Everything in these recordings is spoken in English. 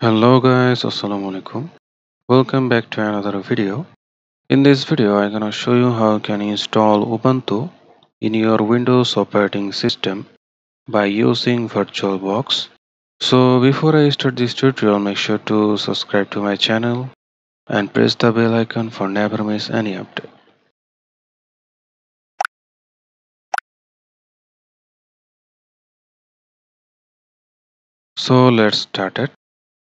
Hello guys, Assalamualaikum. Welcome back to another video. In this video, I'm gonna show you how you can install Ubuntu in your Windows operating system by using VirtualBox. So before I start this tutorial, make sure to subscribe to my channel and press the bell icon for never miss any update. So let's start it.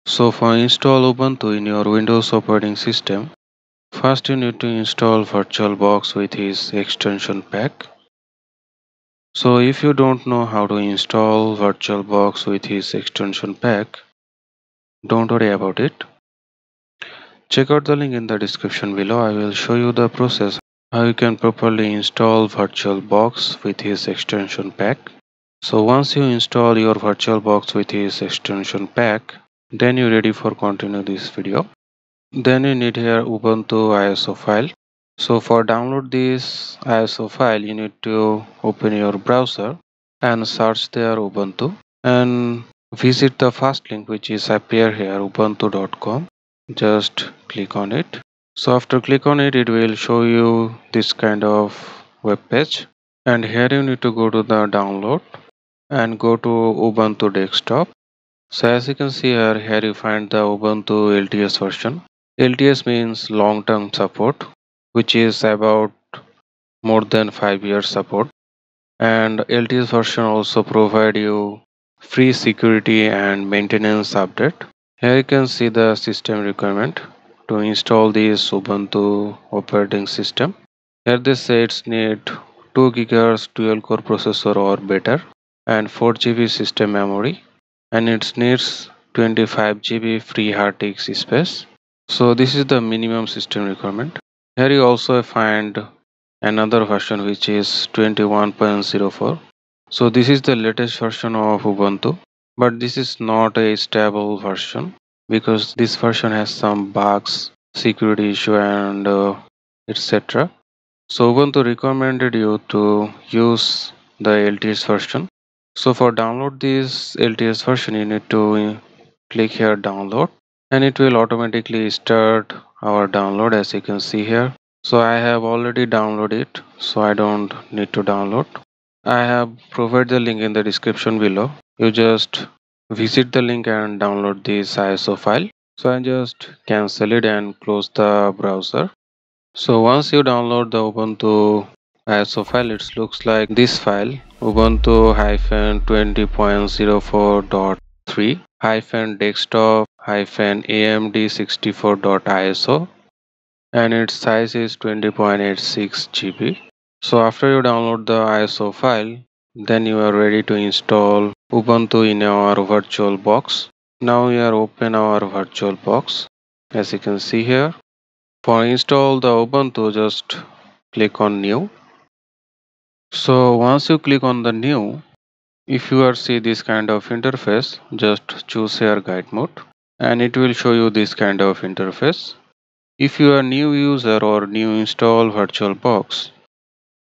So for install Ubuntu in your Windows operating system, first you need to install VirtualBox with its extension pack. So if you don't know how to install VirtualBox with his extension pack, don't worry about it. Check out the link in the description below. I will show you the process how you can properly install VirtualBox with his extension pack. So once you install your VirtualBox with his extension pack, then you're ready for continue this video. Then you need here Ubuntu ISO file. So for download this ISO file, you need to open your browser and search there Ubuntu and visit the first link which is appear here ubuntu.com. Just click on it. So after click on it, it will show you this kind of web page, and here you need to go to the download and go to Ubuntu desktop. So as you can see here you find the Ubuntu LTS version. LTS means long-term support, which is about more than 5 years support, and LTS version also provide you free security and maintenance update. Here you can see the system requirement to install this Ubuntu operating system. Here they say it's need 2 GHz dual core processor or better and 4 GB system memory, and it needs 25 GB free hard disk space. So this is the minimum system requirement. Here you also find another version which is 21.04. So this is the latest version of Ubuntu, but this is not a stable version because this version has some bugs, security issue, and etc. So Ubuntu recommended you to use the LTS version. So for download this LTS version, you need to click here download, and it will automatically start our download as you can see here. So I have already downloaded it, so I don't need to download. I have provided the link in the description below. You just visit the link and download this ISO file. So I just cancel it and close the browser. So once you download the Ubuntu ISO file, it looks like this file ubuntu-20.04.3-desktop-amd64.iso, and its size is 20.86 GB. So after you download the ISO file, then you are ready to install Ubuntu in our VirtualBox. Now we are open our VirtualBox as you can see here. For install the Ubuntu, just click on new. So once you click on the new, if you are see this kind of interface, just choose here guide mode and it will show you this kind of interface. If you are new user or new install VirtualBox,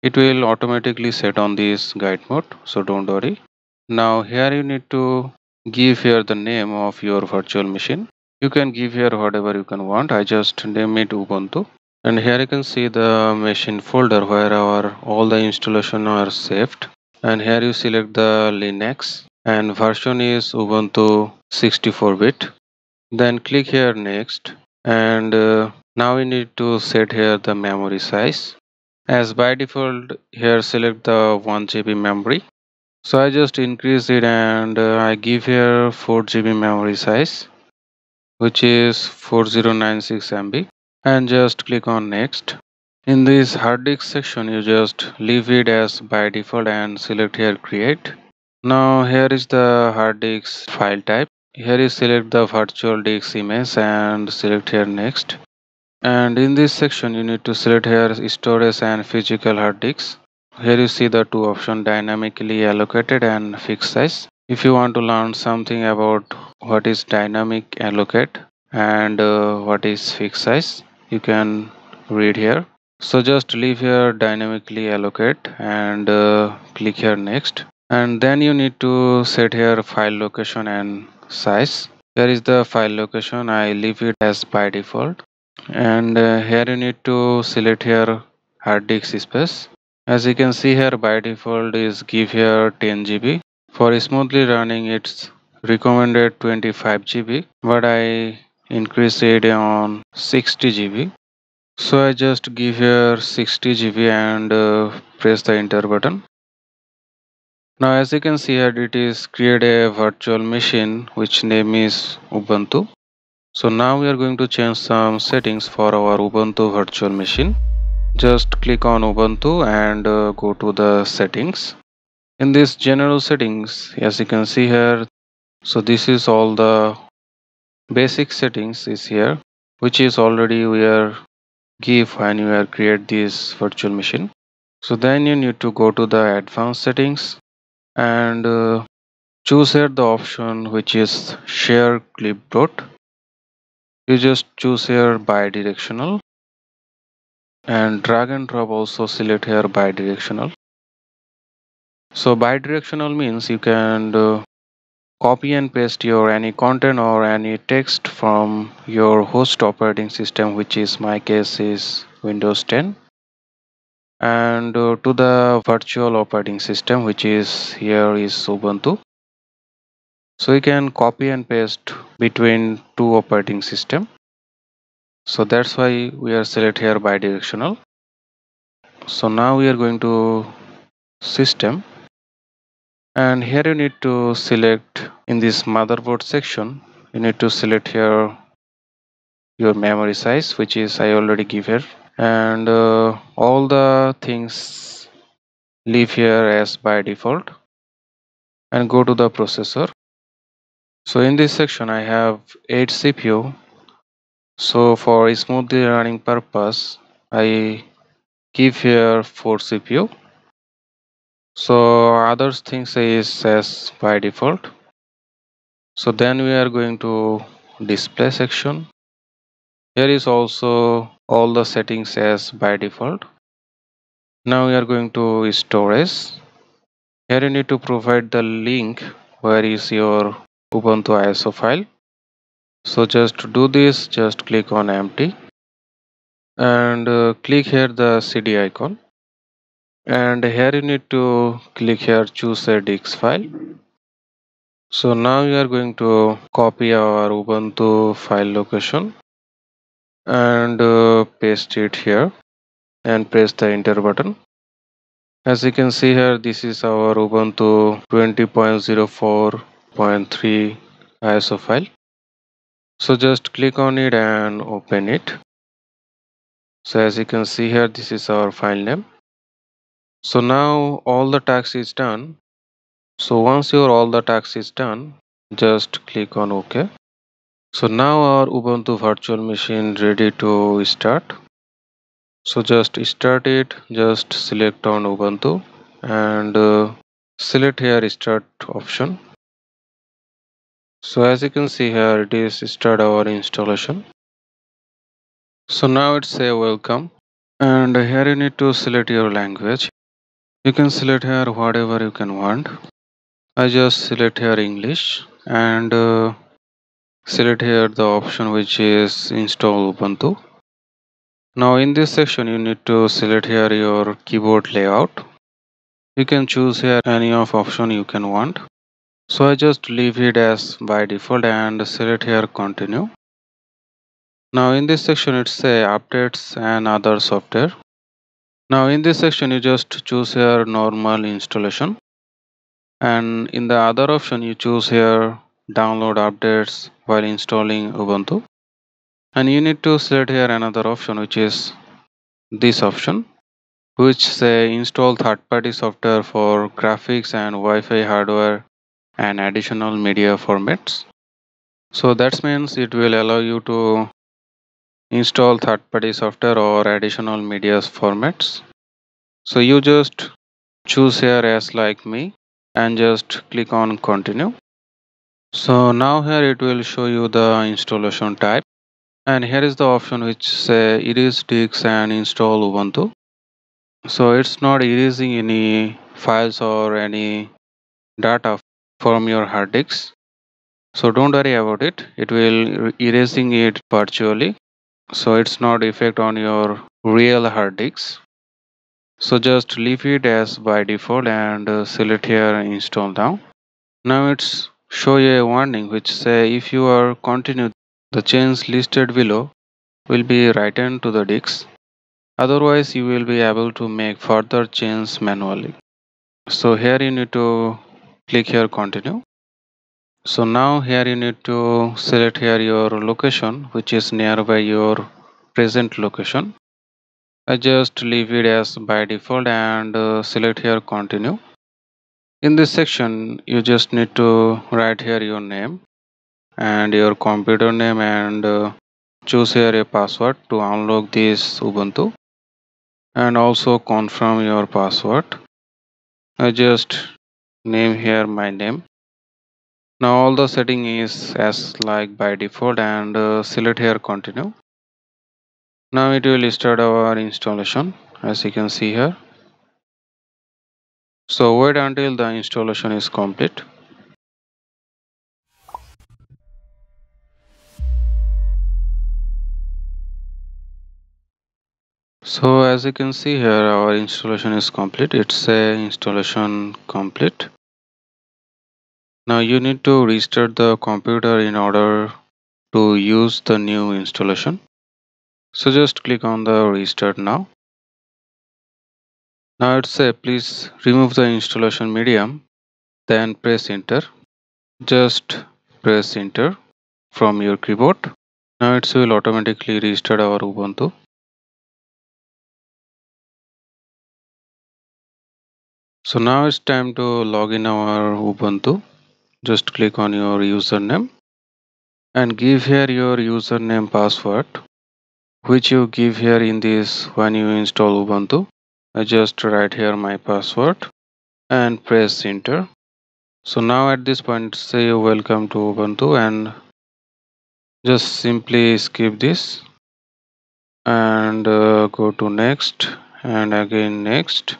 it will automatically set on this guide mode, so don't worry. Now here you need to give here the name of your virtual machine. You can give here whatever you can want. I just name it Ubuntu, and here you can see the machine folder where our all the installation are saved, and here you select the Linux and version is Ubuntu 64-bit. Then click here next, and now we need to set here the memory size. As by default, here select the 1 GB memory. So I just increase it and I give here 4 GB memory size, which is 4096 MB, and just click on next. In this hard disk section, you just leave it as by default and select here create. Now here is the hard disk file type. Here you select the virtual disk image and select here next. And in this section you need to select here storage and physical hard disks. Here you see the two options, dynamically allocated and fixed size. If you want to learn something about what is dynamic allocate and what is fixed size, you can read here. So just leave here dynamically allocate and click here next, and then you need to set here file location and size. Here is the file location. I leave it as by default. And here you need to select here hard disk space. As you can see here, by default is give here 10 GB. For smoothly running, it's recommended 25 GB, but I increase it on 60 GB. So I just give here 60 GB and press the enter button. Now as you can see here, it is create a virtual machine which name is Ubuntu. So now we are going to change some settings for our Ubuntu virtual machine. Just click on Ubuntu and go to the settings. In this general settings, as you can see here, so this is all the basic settings is here, which is already we are give when you are create this virtual machine. So then you need to go to the advanced settings and choose here the option which is share clipboard. You just choose here bidirectional and drag and drop also select here bidirectional. So bidirectional means you can copy and paste your any content or any text from your host operating system, which is my case is Windows 10, and to the virtual operating system, which is here is Ubuntu. So you can copy and paste between two operating system. So that's why we are select here bidirectional. So now we are going to system, and here you need to select in this motherboard section, you need to select here your memory size, which is I already give here, and all the things leave here as by default and go to the processor. So in this section I have 8 CPU. So for smoothly running purpose I give here 4 CPU. So other things is as by default. So then we are going to display section. Here is also all the settings as by default. Now we are going to storage. Here you need to provide the link where is your Ubuntu ISO file. So just to do this, just click on empty and click here the CD icon. And here you need to click here choose a disk file. So now we are going to copy our Ubuntu file location and paste it here and press the enter button. As you can see here, this is our Ubuntu 20.04.3 ISO file. So just click on it and open it. So as you can see here, this is our file name. So now all the tasks is done. So once your all the tasks is done, just click on OK. So now our Ubuntu virtual machine ready to start. So just start it, just select on Ubuntu and select here start option. So as you can see here, it is start our installation. So now it's say welcome, and here you need to select your language. You can select here whatever you can want. I just select here English and select here the option which is install Ubuntu. Now in this section you need to select here your keyboard layout. You can choose here any of option you can want. So I just leave it as by default and select here continue. Now in this section it say updates and other software. Now in this section you just choose here normal installation, and in the other option you choose here download updates while installing Ubuntu, and you need to select here another option which is this option, which say install third-party software for graphics and Wi-Fi hardware and additional media formats. So that means it will allow you to install third-party software or additional media formats. So you just choose here as like me and just click on continue. So now here it will show you the installation type, and here is the option which say erase disks and install Ubuntu. So it's not erasing any files or any data from your hard disks. So don't worry about it, it will erasing it virtually, so it's not effect on your real hard disks. So just leave it as by default and select here install now. Now it's show you a warning which say if you are continue, the change listed below will be written to the disk. Otherwise you will be able to make further change manually. So here you need to click here continue. So now here you need to select here your location which is nearby your present location. I just leave it as by default and select here continue. In this section you just need to write here your name and your computer name and choose here a password to unlock this Ubuntu and also confirm your password. I just name here my name. Now all the setting is as like by default and select here continue. Now it will start our installation as you can see here. So wait until the installation is complete. So as you can see here our installation is complete. It's a installation complete. Now you need to restart the computer in order to use the new installation. So just click on the restart now. Now it says please remove the installation medium, then press enter. Just press enter from your keyboard. Now it will automatically restart our Ubuntu. So now it's time to log in our Ubuntu. Just click on your username and give here your username password which you give here in this when you install Ubuntu. I just write here my password and press enter. So now at this point say welcome to Ubuntu and just simply skip this and go to next and again next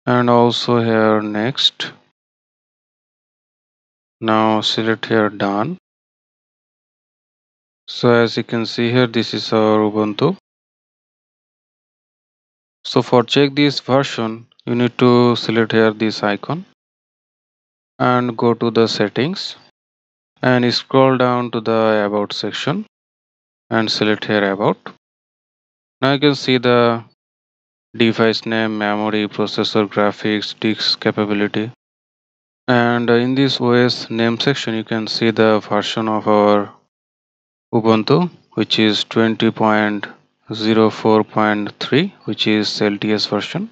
and also here next. Now select here done. So as you can see here this is our Ubuntu. So for check this version you need to select here this icon and go to the settings and scroll down to the about section and select here about. Now you can see the device name, memory, processor, graphics, disk capability, and in this OS name section you can see the version of our Ubuntu which is 20.04.3 which is LTS version.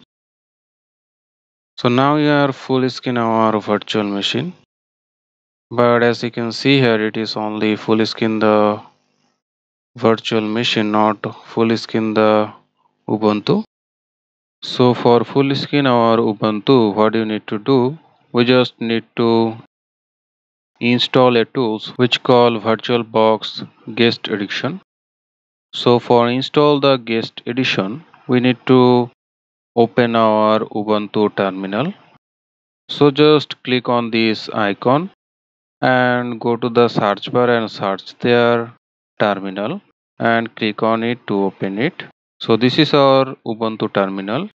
So now you are full screen our virtual machine, but as you can see here it is only full screen the virtual machine, not full screen the Ubuntu. So for full screen our Ubuntu, what you need to do, we just need to install a tools which call VirtualBox Guest Edition. So for install the Guest Edition, we need to open our Ubuntu terminal. So just click on this icon and go to the search bar and search there terminal and click on it to open it. So this is our Ubuntu terminal.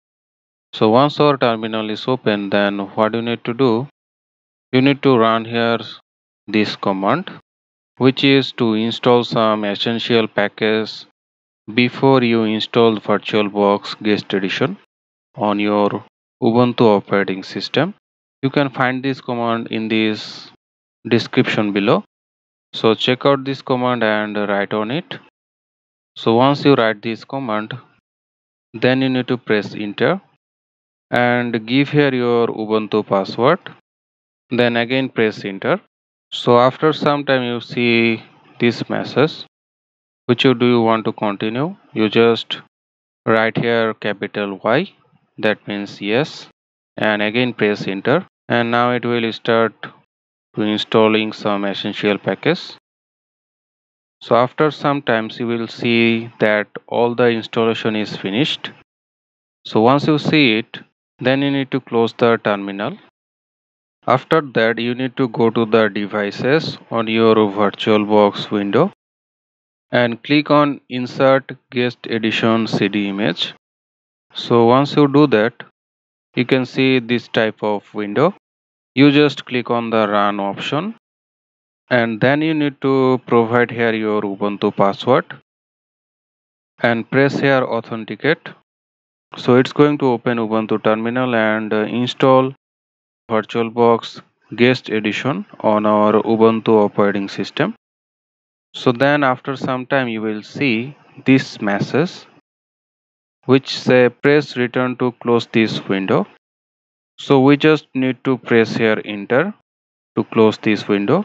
So once our terminal is open, then what you need to do, you need to run here this command which is to install some essential package before you install VirtualBox Guest Edition on your Ubuntu operating system. You can find this command in this description below. So check out this command and write on it. So once you write this command, then you need to press enter and give here your Ubuntu password, then again press enter. So after some time you see this message which do you want to continue, you just write here capital Y, that means yes, and again press enter, and now it will start to installing some essential package. So after some times you will see that all the installation is finished. So once you see it, then you need to close the terminal After that, you need to go to the devices on your VirtualBox window and click on Insert Guest Edition CD image. So once you do that, you can see this type of window. You just click on the Run option, and then you need to provide here your Ubuntu password and press here Authenticate. So it's going to open Ubuntu terminal and install VirtualBox Guest Edition on our Ubuntu operating system. So then after some time you will see this message which say press return to close this window. So we just need to press here enter to close this window.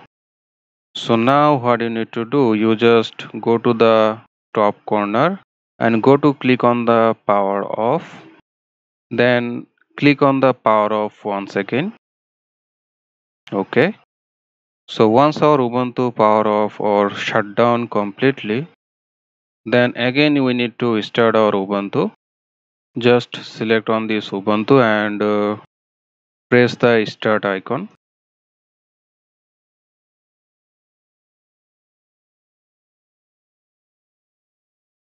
So now what you need to do, you just go to the top corner and go to click on the power off, then click on the power off once again. Okay, so once our Ubuntu power off or shut down completely, then again we need to start our Ubuntu. Just select on this Ubuntu and press the start icon.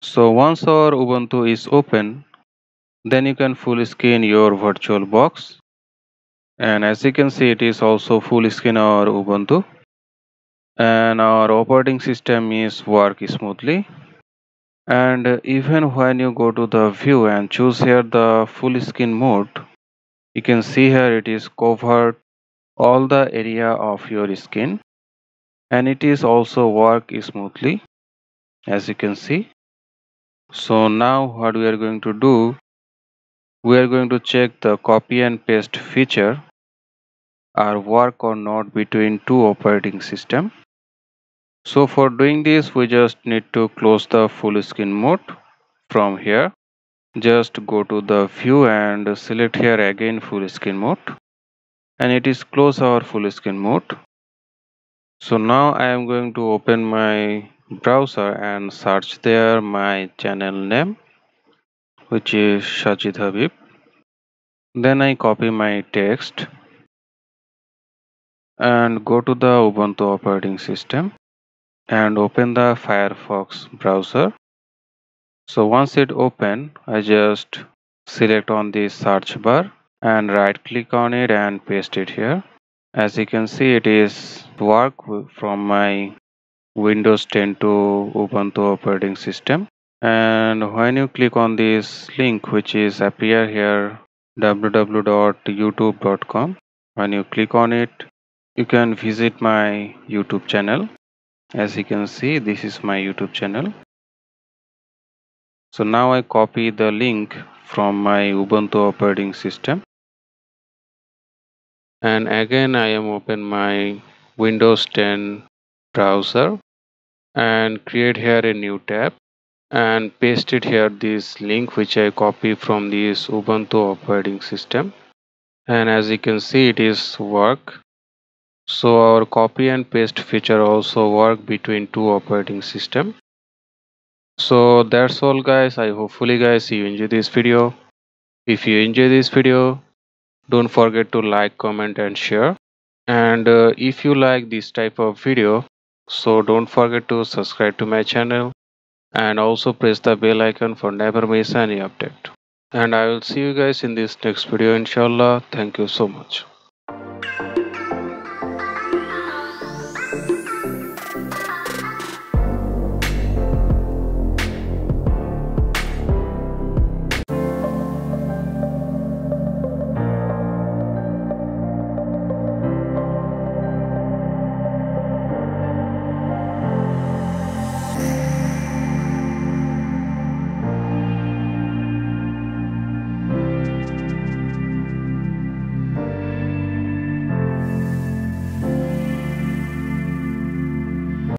So once our Ubuntu is open, then you can full screen your VirtualBox, and as you can see it is also full screen our Ubuntu, and our operating system is work smoothly. And even when you go to the view and choose here the full screen mode, you can see here it is covered all the area of your skin, and it is also work smoothly, as you can see. So now what we are going to do, we are going to check the copy and paste feature are work or not between two operating system. So for doing this, we just need to close the full screen mode. From here, just go to the view and select here again full screen mode, and it is close our full screen mode. So now I am going to open my browser and search there my channel name, which is Shajid Habib. Then I copy my text and go to the Ubuntu operating system and open the Firefox browser. So once it open, I just select on the search bar and right click on it and paste it here. As you can see, it is work from my Windows 10 to Ubuntu operating system. And when you click on this link which is appear here www.youtube.com, when you click on it, you can visit my YouTube channel. As you can see, this is my YouTube channel. So now I copy the link from my Ubuntu operating system, and again I am open my Windows 10 browser and create here a new tab and paste it here this link which I copy from this Ubuntu operating system, and as you can see it is work. So our copy and paste feature also work between two operating system. So that's all guys. I hopefully guys you enjoy this video. If you enjoy this video, don't forget to like, comment and share. And if you like this type of video, so don't forget to subscribe to my channel and also press the bell icon for never miss any update. And I will see you guys in this next video inshallah. Thank you so much.